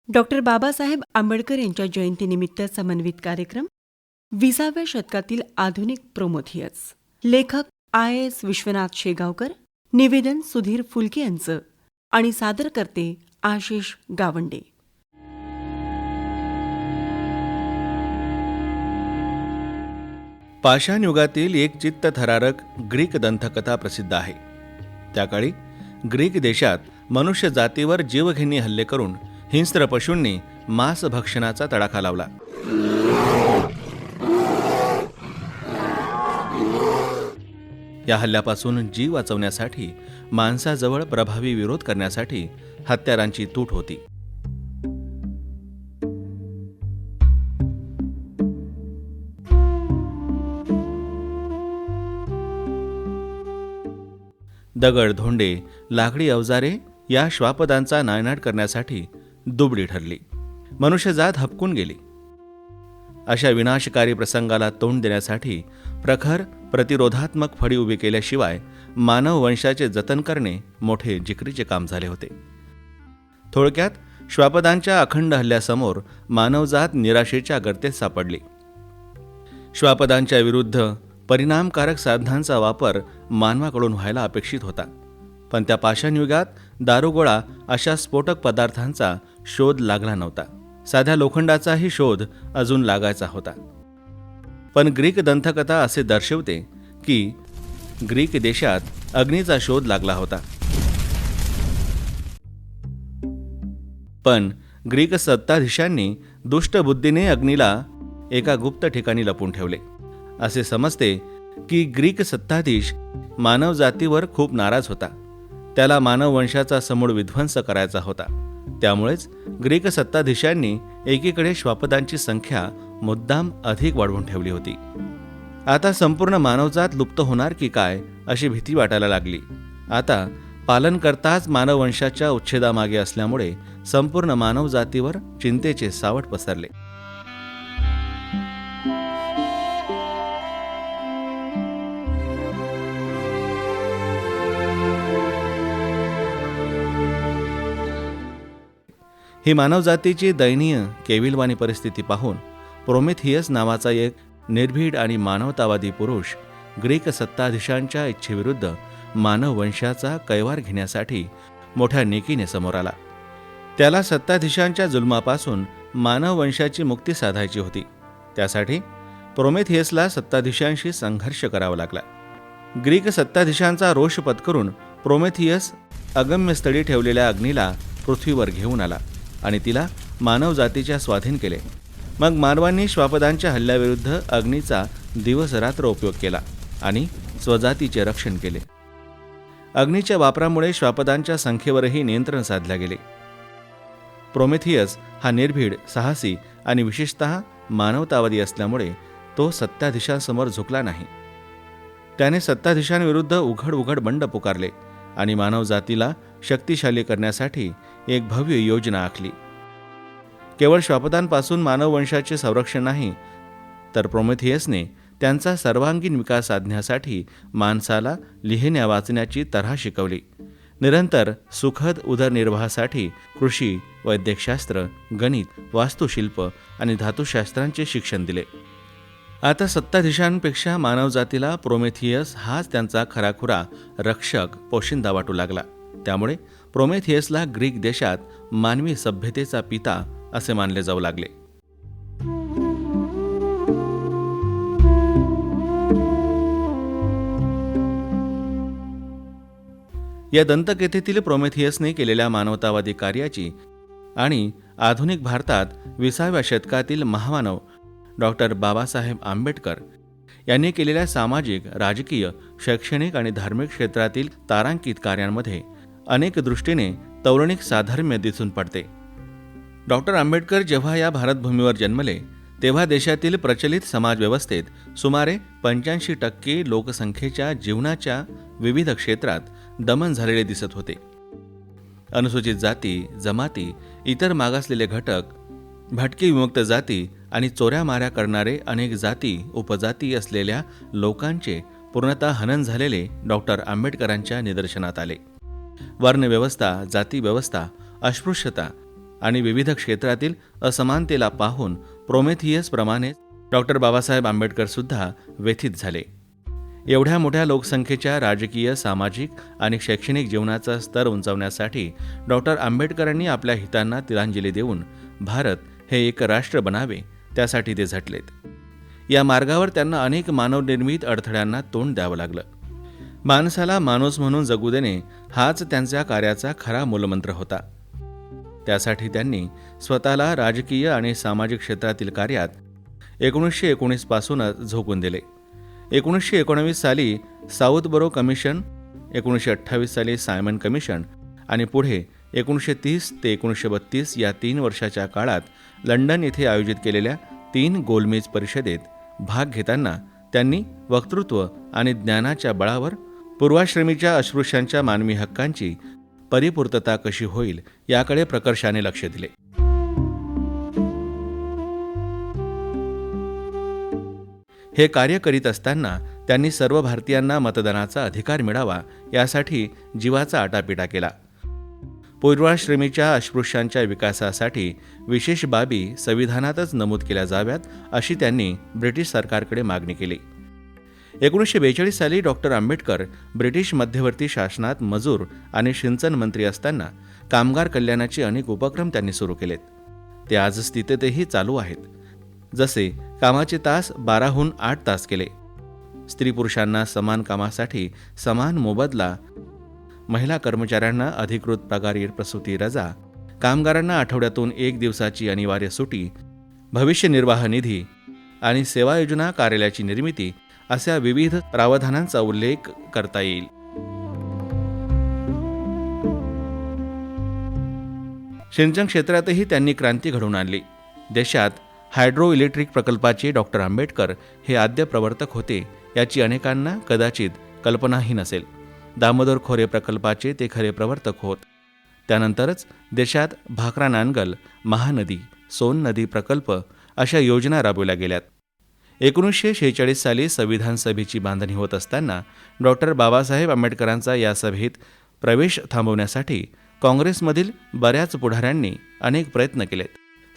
Doctor Babasaheb Ambedkar यांच्या जयंतीनिमित्त समन्वित कार्यक्रम 20व्या शतकातील आधुनिक प्रोमेथियस. लेखक IAS विश्वनाथ शेगावकर, निवेदन सुधीर फुलके यांचं आणि सादर करते आशिष गावंडे. पाषाण युगातील एक चित्तथरारक ग्रीक दंतकथा प्रसिद्ध आहे. त्या काळी ग्रीक देशात मनुष्य जातीवर जीवघेणी हल्ले करून हिंस्त्र पशूंनी मांसभक्षणाचा तडाखा लावला. या हल्ल्यापासून जीव वाचवण्यासाठी माणसाजवळ प्रभावी विरोध करण्यासाठी हत्यारांची तूट होती. दगड, धोंडे, लाकडी अवजारे या श्वापदांचा नायनाट करण्यासाठी दुबळी ठरली. मनुष्यजात हबकून गेली. अशा विनाशकारी प्रसंगाला तोंड देण्यासाठी प्रखर प्रतिरोधात्मक फळी उभी केल्याशिवाय मानव वंशाचे जतन करणे मोठे जिकरीचे काम झाले होते. थोडक्यात श्वापदांच्या अखंड हल्ल्यासमोर मानवजात निराशेच्या गर्तेत सापडली. श्वापदांच्या विरुद्ध परिणामकारक साधनांचा वापर मानवाकडून व्हायला अपेक्षित होता, पण त्या पाषाण युगात दारुगोळा अशा स्फोटक पदार्थांचा शोध लागला नव्हता. साध्या लोखंडाचाही शोध अजून लागायचा होता. पण ग्रीक दंतकथा असे दर्शवते की ग्रीक देशात अग्नीचा शोध लागला होता. पण ग्रीक सत्ताधीशांनी दुष्टबुद्धीने अग्नीला एका गुप्त ठिकाणी लपून ठेवले. असे समजते की ग्रीक सत्ताधीश मानवजातीवर खूप नाराज होता. त्याला मानव वंशाचा समूळ विध्वंस करायचा होता. त्यामुळेच ग्रीक सत्ताधीशांनी एकीकडे श्वापदांची संख्या मुद्दाम अधिक वाढवून ठेवली होती. आता संपूर्ण मानवजात लुप्त होणार की काय अशी भीती वाटायला लागली. आता पालनकर्ताच मानववंशाच्या उच्छेदामागे असल्यामुळे संपूर्ण मानवजातीवर चिंतेचे सावट पसरले. ही मानवजातीची दयनीय केविलवाणी परिस्थिती पाहून प्रोमेथियस नावाचा एक निर्भीड आणि मानवतावादी पुरुष ग्रीक सत्ताधीशांच्या इच्छेविरुद्ध मानववंशाचा कैवार घेण्यासाठी मोठ्या नेकीने समोर आला. त्याला सत्ताधीशांच्या जुलमापासून मानववंशाची मुक्ती साधायची होती. त्यासाठी प्रोमेथियसला सत्ताधीशांशी संघर्ष करावा लागला. ग्रीक सत्ताधीशांचा रोष पत्करून प्रोमेथियस अगम्यस्थळी ठेवलेल्या अग्नीला पृथ्वीवर घेऊन आला आणि तिला मानवजातीच्या स्वाधीन केले. मग मानवांनी श्वापदांच्या हल्ल्याविरुद्ध अग्नीचा दिवसरात्र उपयोग केला आणि स्वजातीचे रक्षण केले. अग्नीच्या वापरामुळे श्वापदांच्या संख्येवरही नियंत्रण साधले गेले. प्रोमेथियस हा निर्भीड, साहसी आणि विशेषतः मानवतावादी असल्यामुळे तो सत्ताधीशांसमोर झुकला नाही. त्याने सत्ताधीशांविरुद्ध उघड बंड पुकारले आणि मानवजातीला शक्तिशाली करण्यासाठी एक भव्य योजना आखली. केवळ श्वापदांपासून मानववंशाचे संरक्षण नाही, तर प्रोमेथियसने त्यांचा सर्वांगीण विकास साधण्यासाठी माणसाला लिहिण्या वाचण्याची तऱ्हा शिकवली. निरंतर सुखद उदरनिर्वाहासाठी कृषी, वैद्यकशास्त्र, गणित, वास्तुशिल्प आणि धातुशास्त्रांचे शिक्षण दिले. आता सत्ताधीशांपेक्षा मानवजातीला प्रोमेथियस हाच त्यांचा खराखुरा रक्षक, पोशिंदा वाटू लागला. त्यामुळे प्रोमेथियसला ग्रीक देशात मानवी सभ्यतेचा पिता असे मानले जाऊ लागले. या दंतकथेतील प्रोमेथियसने केलेल्या मानवतावादी कार्याची आणि आधुनिक भारतात 20व्या शतकातील महामानव डॉक्टर बाबासाहेब आंबेडकर यांनी केलेल्या सामाजिक, राजकीय, शैक्षणिक आणि धार्मिक क्षेत्रातील तारांकित कार्यांमध्ये अनेक दृष्टीने तौलनिक साधर्म्य दिसून पडते. डॉक्टर आंबेडकर जेव्हा या भारतभूमीवर जन्मले तेव्हा देशातील प्रचलित समाजव्यवस्थेत सुमारे 85% लोकसंख्येच्या जीवनाच्या विविध क्षेत्रात दमन झालेले दिसत होते. अनुसूचित जाती, जमाती, इतर मागासलेले घटक, भटकी विमुक्त जाती आणि चोऱ्यामाऱ्या करणारे अनेक जाती, उपजाती असलेल्या लोकांचे पूर्णतः हनन झालेले डॉक्टर आंबेडकरांच्या निदर्शनात आले. वर्णव्यवस्था, जातीव्यवस्था, अस्पृश्यता आणि विविध क्षेत्रातील असमानतेला पाहून प्रोमेथियस प्रमाणे डॉक्टर बाबासाहेब आंबेडकर सुद्धा व्यथित झाले. एवढ्या मोठ्या लोकसंख्येच्या राजकीय, सामाजिक आणि शैक्षणिक जीवनाचा स्तर उंचावण्यासाठी डॉक्टर आंबेडकरांनी आपल्या हितांना तिलांजली देऊन भारत हे एक राष्ट्र बनावे त्यासाठी ते झटलेत. या मार्गावर त्यांना अनेक मानवनिर्मित अडथळ्यांना तोंड द्यावं लागलं. माणसाला माणूस म्हणून जगू देणे हाच त्यांच्या कार्याचा खरा मूलमंत्र होता. त्यासाठी त्यांनी स्वतःला राजकीय आणि सामाजिक क्षेत्रातील कार्यात 1919 पासूनच झोकून दिले. 1919 साली साऊथबरो कमिशन, 1928 साली सायमन कमिशन आणि पुढे 1930 ते 1932 या 3 वर्षाच्या काळात लंडन येथे आयोजित केलेल्या 3 गोलमेज परिषदेत भाग घेताना त्यांनी वक्तृत्व आणि ज्ञानाच्या बळावर पूर्वाश्रमीच्या अस्पृश्यांच्या मानवी हक्कांची परिपूर्तता कशी होईल याकडे प्रकर्षाने लक्ष दिले. हे कार्य करीत असताना त्यांनी सर्व भारतीयांना मतदानाचा अधिकार मिळावा यासाठी जीवाचा आटापिटा केला. पूर्वाश्रमीच्या अस्पृश्यांच्या विकासासाठी विशेष बाबी संविधानातच नमूद केल्या जाव्यात अशी त्यांनी ब्रिटिश सरकारकडे मागणी केली. 1942 साली डॉक्टर आंबेडकर ब्रिटिश मध्यवर्ती शासनात मजूर आणि सिंचन मंत्री असताना कामगार कल्याणाचे अनेक उपक्रम त्यांनी सुरू केलेत. ते आज स्थितीतही चालू आहेत. जसे कामाचे तास 12हून 8 तास केले, स्त्री पुरुषांना समान कामासाठी समान मोबदला, महिला कर्मचाऱ्यांना अधिकृत पगारी प्रसूती रजा, कामगारांना आठवड्यातून 1 दिवसाची अनिवार्य सुटी, भविष्य निर्वाह निधी आणि सेवा योजना कार्यालयाची निर्मिती अशा विविध प्रावधानांचा उल्लेख करता येईल. सिंचन क्षेत्रातही त्यांनी क्रांती घडवून आणली. देशात हायड्रो इलेक्ट्रिक प्रकल्पाचे डॉक्टर आंबेडकर हे आद्य प्रवर्तक होते याची अनेकांना कदाचित कल्पनाही नसेल. दामोदर खोरे प्रकल्पाचे ते खरे प्रवर्तक होत. त्यानंतरच देशात भाकरा नानगल, महानदी, सोन नदी प्रकल्प अशा योजना राबवल्या गेल्यात. 1946 साली संविधान सभेची बांधणी होत असताना डॉक्टर बाबासाहेब आंबेडकरांचा या सभेत प्रवेश थांबवण्यासाठी काँग्रेसमधील बऱ्याच पुढाऱ्यांनी अनेक प्रयत्न केलेत.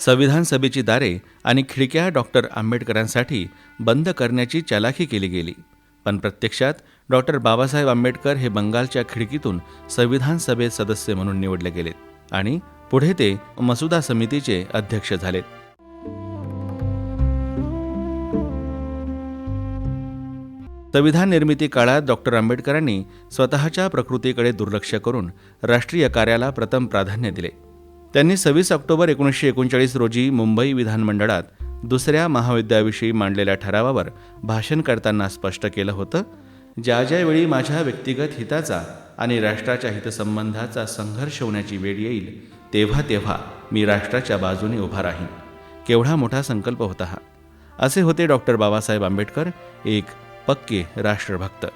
संविधान सभेची दारे आणि खिडक्या डॉक्टर आंबेडकरांसाठी बंद करण्याची चालाखी केली गेली, पण प्रत्यक्षात डॉक्टर बाबासाहेब आंबेडकर हे बंगालच्या खिडकीतून संविधान सभेत सदस्य म्हणून निवडले गेलेत आणि पुढे ते मसुदा समितीचे अध्यक्ष झालेत. संविधान निर्मिती काळात डॉक्टर आंबेडकरांनी स्वतःच्या प्रकृतीकडे दुर्लक्ष करून राष्ट्रीय कार्याला प्रथम प्राधान्य दिले. त्यांनी 26 ऑक्टोबर 1939 रोजी मुंबई विधानमंडळात दुसऱ्या महायुद्धाविषयी मांडलेल्या ठरावावर भाषण करताना स्पष्ट केलं होतं, ज्या ज्यावेळी माझ्या व्यक्तिगत हिताचा आणि राष्ट्राच्या हितसंबंधाचा संघर्ष होण्याची वेळ येईल तेव्हा तेव्हा मी राष्ट्राच्या बाजूने उभा राहीन. केवढा मोठा संकल्प होता हा. असे होते डॉक्टर बाबासाहेब आंबेडकर, एक पक्के राष्ट्रभक्त.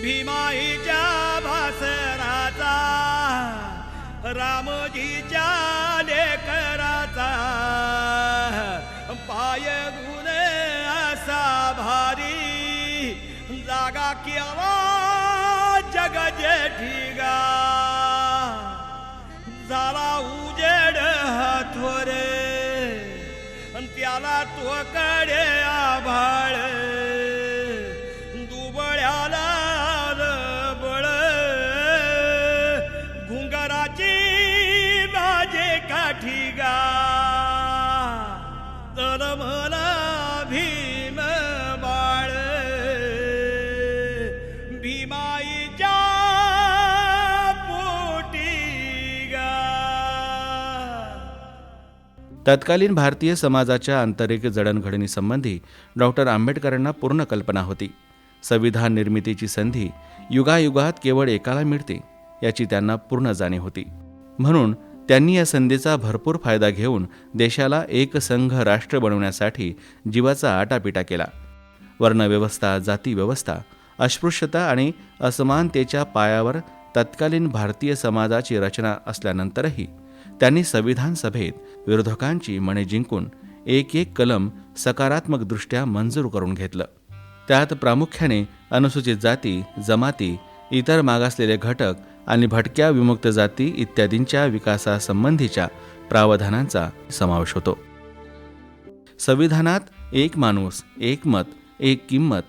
भीमाईच्या भासराचा, रामजीच्या लेकराचा, पाय गुण असा भारी, जागा केवा जग जेठीगा, झाला उजेड हातोरे, त्याला तो कडे आभाळ, दुबळ्याला बळ, घुंगराची माझे काठीगा, तर मला भीम बाळ, भीमाईच्या पोटीगा. तत्कालीन भारतीय समाजाच्या आंतरिक जडणघडणीसंबंधी डॉक्टर आंबेडकरांना पूर्ण कल्पना होती. संविधान निर्मितीची संधी युगायुगात केवळ एकाला मिळते याची त्यांना पूर्ण जाणीव होती. म्हणून त्यांनी या संधीचा भरपूर फायदा घेऊन देशाला एक संघ राष्ट्र बनवण्यासाठी जीवाचा आटापिटा केला. वर्णव्यवस्था, जातीव्यवस्था, अस्पृश्यता आणि असमानतेच्या पायावर तत्कालीन भारतीय समाजाची रचना असल्यानंतरही त्यांनी संविधान सभेत विरोधकांची मने जिंकून एक एक कलम सकारात्मकदृष्ट्या मंजूर करून घेतलं. त्यात प्रामुख्याने अनुसूचित जाती, जमाती, इतर मागासलेले घटक आणि भटक्या विमुक्त जाती इत्यादींच्या विकासासंबंधीच्या प्रावधानांचा समावेश होतो. संविधानात एक माणूस, एक मत, एक किंमत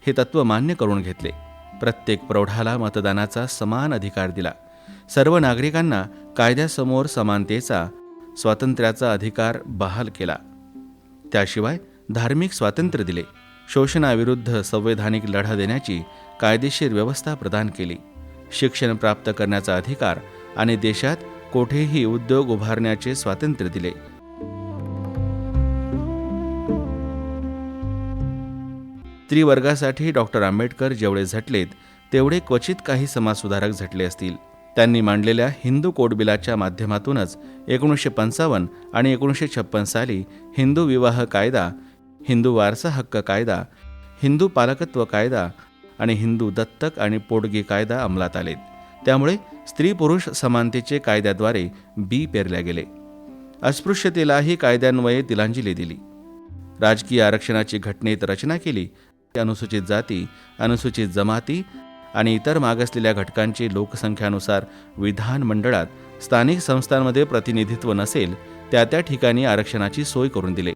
हे तत्त्व मान्य करून घेतले. प्रत्येक प्रौढाला मतदानाचा समान अधिकार दिला. सर्व नागरिकांना कायद्यासमोर समानतेचा, स्वातंत्र्याचा अधिकार बहाल केला. त्याशिवाय धार्मिक स्वातंत्र्य दिले. शोषणाविरुद्ध संवैधानिक लढा देण्याची कायदेशीर व्यवस्था प्रदान केली. शिक्षण प्राप्त करण्याचा अधिकार आणि देशात कोठेही उद्योग उभारण्याचे स्वातंत्र्य दिले. स्त्रीवर्गासाठी डॉक्टर आंबेडकर जेवढे झटलेत तेवढे क्वचित काही समाजसुधारक झटले असतील. त्यांनी मांडलेल्या हिंदू कोड बिलाच्या माध्यमातूनच 1955 आणि 1956 साली हिंदू विवाह कायदा, हिंदू वारसा हक्क कायदा, हिंदू पालकत्व कायदा आणि हिंदू दत्तक आणि पोटगी कायदा अंमलात आलेत. त्यामुळे स्त्री पुरुष समानतेचे कायद्याद्वारे बी पेरल्या गेले. अस्पृश्यतेलाही कायद्यान्वये तिलांजली दिली. राजकीय आरक्षणाची घटनेत रचना केली. अनुसूचित जाती, अनुसूचित जमाती आणि इतर मागासलेल्या घटकांचे लोकसंख्यानुसार विधानमंडळात, स्थानिक संस्थांमध्ये प्रतिनिधित्व नसेल त्या त्या ठिकाणी आरक्षणाची सोय करून दिली.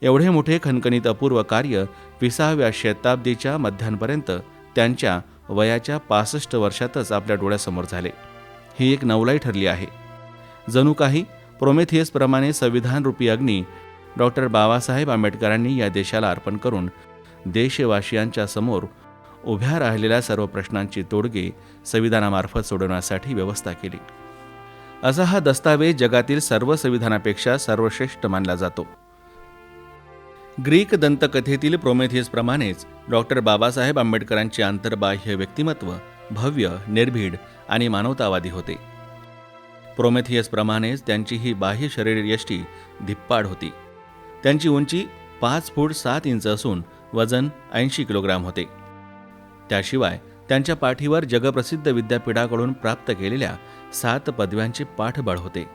एवढे मोठे खणखणीत अपूर्व कार्य 20व्या शताब्दीच्या मध्यांपर्यंत त्यांच्या वयाच्या 65 वर्षातच आपल्या डोळ्यासमोर झाले. ही एक नवलाई ठरली आहे. जणू काही प्रोमेथियसप्रमाणे संविधानरूपी अग्नी डॉक्टर बाबासाहेब आंबेडकरांनी या देशाला अर्पण करून देशवासियांच्या समोर उभ्या राहिलेल्या सर्व प्रश्नांची तोडगे संविधानामार्फत सोडवण्यासाठी व्यवस्था केली. असा हा दस्तावेज जगातील सर्व संविधानापेक्षा सर्वश्रेष्ठ मानला जातो. ग्रीक दंतकथेतील प्रोमेथियसप्रमाणेच डॉक्टर बाबासाहेब आंबेडकरांचे आंतरबाह्य व्यक्तिमत्व भव्य, निर्भीड आणि मानवतावादी होते. प्रोमेथियसप्रमाणेच त्यांची ही बाह्य शरीरयष्टी धिप्पाड होती. त्यांची उंची 5 फूट 7 इंच असून वजन 80 किलोग्राम होते. त्याशिवाय त्यांच्या पाठीवर जगप्रसिद्ध विद्यापीठाकडून प्राप्त केलेल्या 7 पदव्यांचे पाठबळ होते.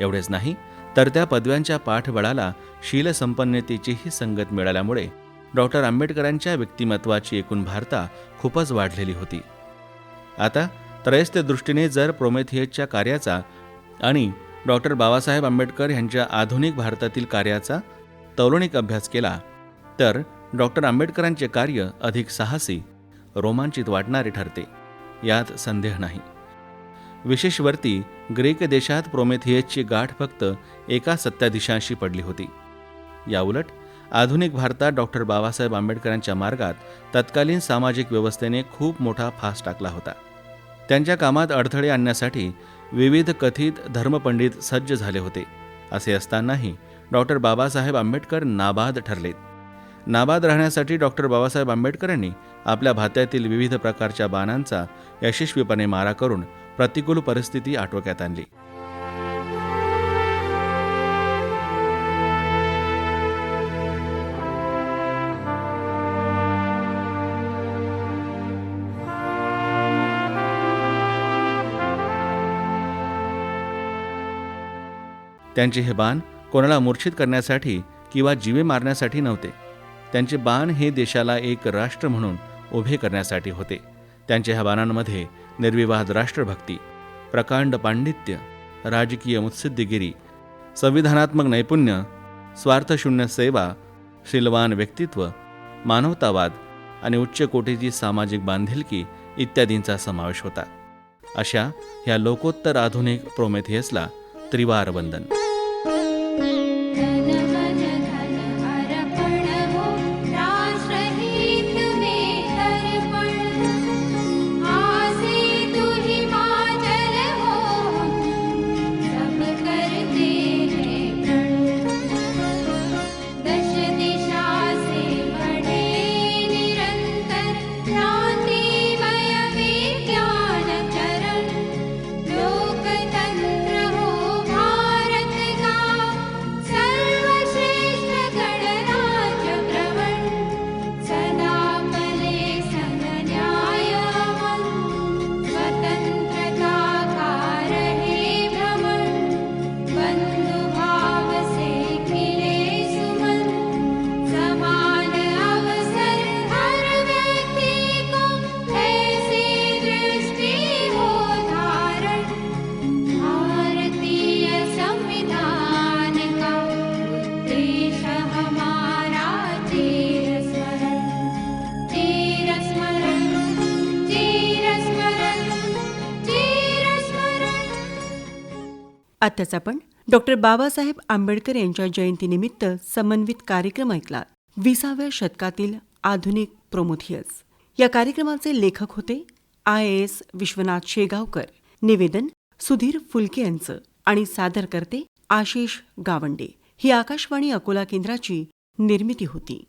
एवढेच नाही तर त्या पदव्यांच्या पाठबळाला शीलसंपन्नतेचीही संगत मिळाल्यामुळे डॉक्टर आंबेडकरांच्या व्यक्तिमत्वाची एकूण भारता खूपच वाढलेली होती. आता त्रयस्थ दृष्टीने जर प्रोमेथियसच्या कार्याचा आणि डॉक्टर बाबासाहेब आंबेडकर यांच्या आधुनिक भारतातील कार्याचा तौलनिक अभ्यास केला तर डॉक्टर आंबेडकरांचे कार्य अधिक साहसी, रोमांचित वाटणारे ठरते. यात संदेह नाही. विशेषवर्ती ग्रीक देशात प्रोमेथियसची गाठ फक्त एका सत्ताधीशांशी पडली होती. याउलट आधुनिक भारतात डॉक्टर बाबासाहेब आंबेडकरांच्या मार्गात तत्कालीन सामाजिक व्यवस्थेने खूप मोठा फास टाकला होता. त्यांच्या कामात अडथळे आणण्यासाठी विविध कथित धर्मपंडित सज्ज झाले होते. असे असतानाही डॉक्टर बाबासाहेब आंबेडकर नाबाद ठरलेत. नाबाद राहण्यासाठी डॉक्टर बाबासाहेब आंबेडकरांनी आपल्या भात्यातील विविध प्रकारच्या बाणांचा यशस्वीपणे मारा करून प्रतिकूल परिस्थिती आटोक्यात आणली. त्यांचे हे बाण कोणाला मूर्छित करण्यासाठी किंवा जीवे मारण्यासाठी नव्हते. त्यांचे बाण हे देशाला एक राष्ट्र म्हणून उभे करण्यासाठी होते. त्यांच्या ह्या बाणांमध्ये निर्विवाद राष्ट्रभक्ती, प्रकांड पांडित्य, राजकीय मुत्सद्देगिरी, संविधानात्मक नैपुण्य, स्वार्थशून्य सेवा, शीलवान व्यक्तित्व, मानवतावाद आणि उच्च कोटीची सामाजिक बांधिलकी इत्यादींचा समावेश होता. अशा ह्या लोकोत्तर आधुनिक प्रोमेथियसला त्रिवार वंदन. लोकतंत्र हो भारत आत्ताच आपण डॉक्टर बाबासाहेब आंबेडकर यांच्या जयंतीनिमित्त समन्वित कार्यक्रम ऐकला. 20व्या शतकातील आधुनिक प्रोमेथियस या कार्यक्रमाचे लेखक होते IAS विश्वनाथ शेगावकर. निवेदन सुधीर फुलके यांचं आणि सादर करते आशिष गावंडे. ही आकाशवाणी अकोला केंद्राची निर्मिती होती.